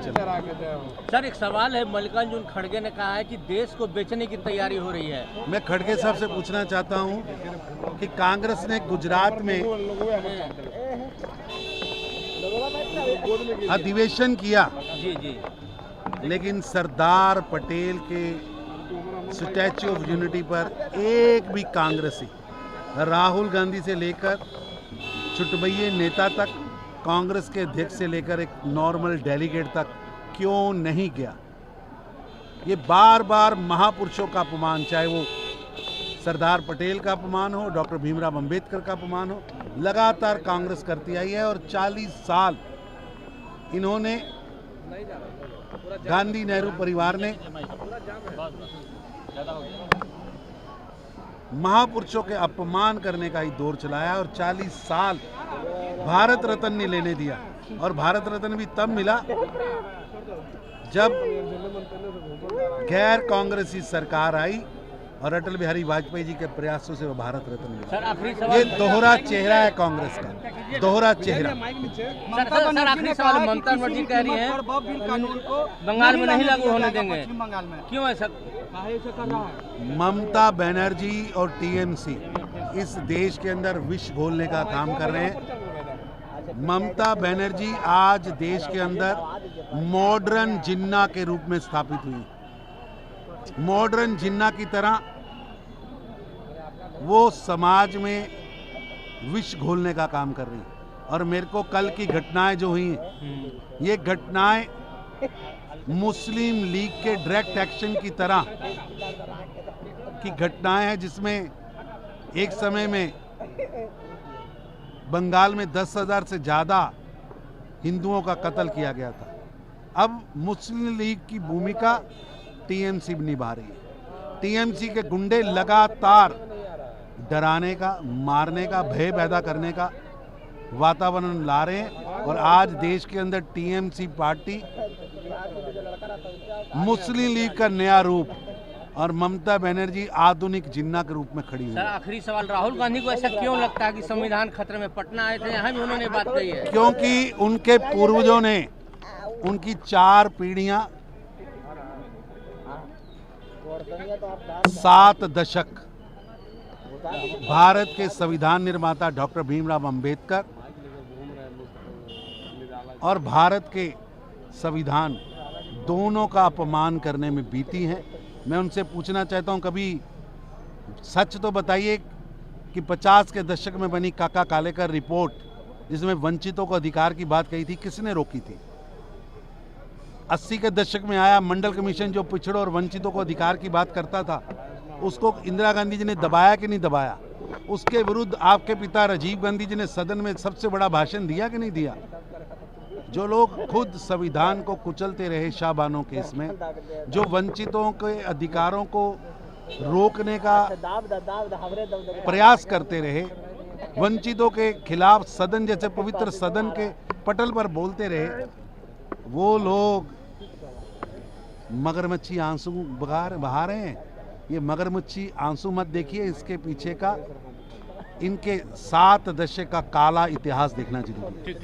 Sir एक सवाल है, मल्लिकार्जुन खड़गे ने कहा है कि देश को बेचने की तैयारी हो रही है। मैं खड़गे साहब से पूछना चाहता हूं कि कांग्रेस ने गुजरात में अधिवेशन किया, जी, लेकिन सरदार पटेल के स्टैच्यू ऑफ यूनिटी पर एक भी कांग्रेसी, राहुल गांधी से लेकर चुटबैये नेता तक, कांग्रेस के अध्यक्ष से लेकर एक नॉर्मल डेलीगेट तक क्यों नहीं गया? ये बार बार महापुरुषों का अपमान, चाहे वो सरदार पटेल का अपमान हो, डॉक्टर भीमराव अंबेडकर का अपमान हो, लगातार कांग्रेस करती आई है। और 40 साल इन्होंने, गांधी नेहरू परिवार ने महापुरुषों के अपमान करने का ही दौर चलाया और 40 साल भारत रत्न नहीं लेने दिया। और भारत रत्न भी तब मिला जब गैर कांग्रेसी सरकार आई और अटल बिहारी वाजपेयी जी के प्रयासों से वो भारत रत्न मिला। ये दोहरा चेहरा है कांग्रेस का, दोहरा चेहरा। सर आखिरी सवाल, ममता बनर्जी कह रही है बंगाल में नहीं लागू होने देंगे, क्यों ऐसा? ममता बनर्जी और टीएमसी इस देश के अंदर विष घोलने का काम कर रहे हैं। ममता बनर्जी आज देश के अंदर मॉडर्न जिन्ना के रूप में स्थापित हुई। मॉडर्न जिन्ना की तरह वो समाज में विष घोलने का काम कर रही है। और मेरे को कल की घटनाएं जो हुई हैं, ये घटनाएं मुस्लिम लीग के डायरेक्ट एक्शन की तरह की घटनाएं हैं, जिसमें एक समय में बंगाल में 10,000 से ज़्यादा हिंदुओं का कत्ल किया गया था। अब मुस्लिम लीग की भूमिका टीएमसी निभा रही है। टीएमसी के गुंडे लगातार डराने का, मारने का, भय पैदा करने का वातावरण ला रहे हैं। और आज देश के अंदर टीएमसी पार्टी मुस्लिम लीग का नया रूप और ममता बनर्जी आधुनिक जिन्ना के रूप में खड़ी हुई। सर आखिरी सवाल, राहुल गांधी को ऐसा क्यों लगता है कि संविधान खतरे में? पटना आए थे, यहाँ भी उन्होंने बात कही है। क्योंकि उनके पूर्वजों ने, उनकी 4 पीढ़ियां, 7 दशक भारत के संविधान निर्माता डॉक्टर भीमराव अंबेडकर और भारत के संविधान दोनों का अपमान करने में बीती हैं। मैं उनसे पूछना चाहता हूं, कभी सच तो बताइए कि 50 के दशक में बनी काका कालेकर रिपोर्ट, जिसमें वंचितों को अधिकार की बात कही थी, किसने रोकी थी? 80 के दशक में आया मंडल कमीशन, जो पिछड़ों और वंचितों को अधिकार की बात करता था, उसको इंदिरा गांधी जी ने दबाया कि नहीं दबाया? उसके विरुद्ध आपके पिता राजीव गांधी जी ने सदन में सबसे बड़ा भाषण दिया कि नहीं दिया? जो लोग खुद संविधान को कुचलते रहे शाहबानो केस में, जो वंचितों के अधिकारों को रोकने का प्रयास करते रहे, वंचितों के खिलाफ सदन जैसे पवित्र सदन के पटल पर बोलते रहे, वो लोग मगरमच्छी आंसू बहा रहे हैं। ये मगरमच्छी आंसू मत देखिए, इसके पीछे का, इनके 7 दशक का काला इतिहास देखना जरूरी है।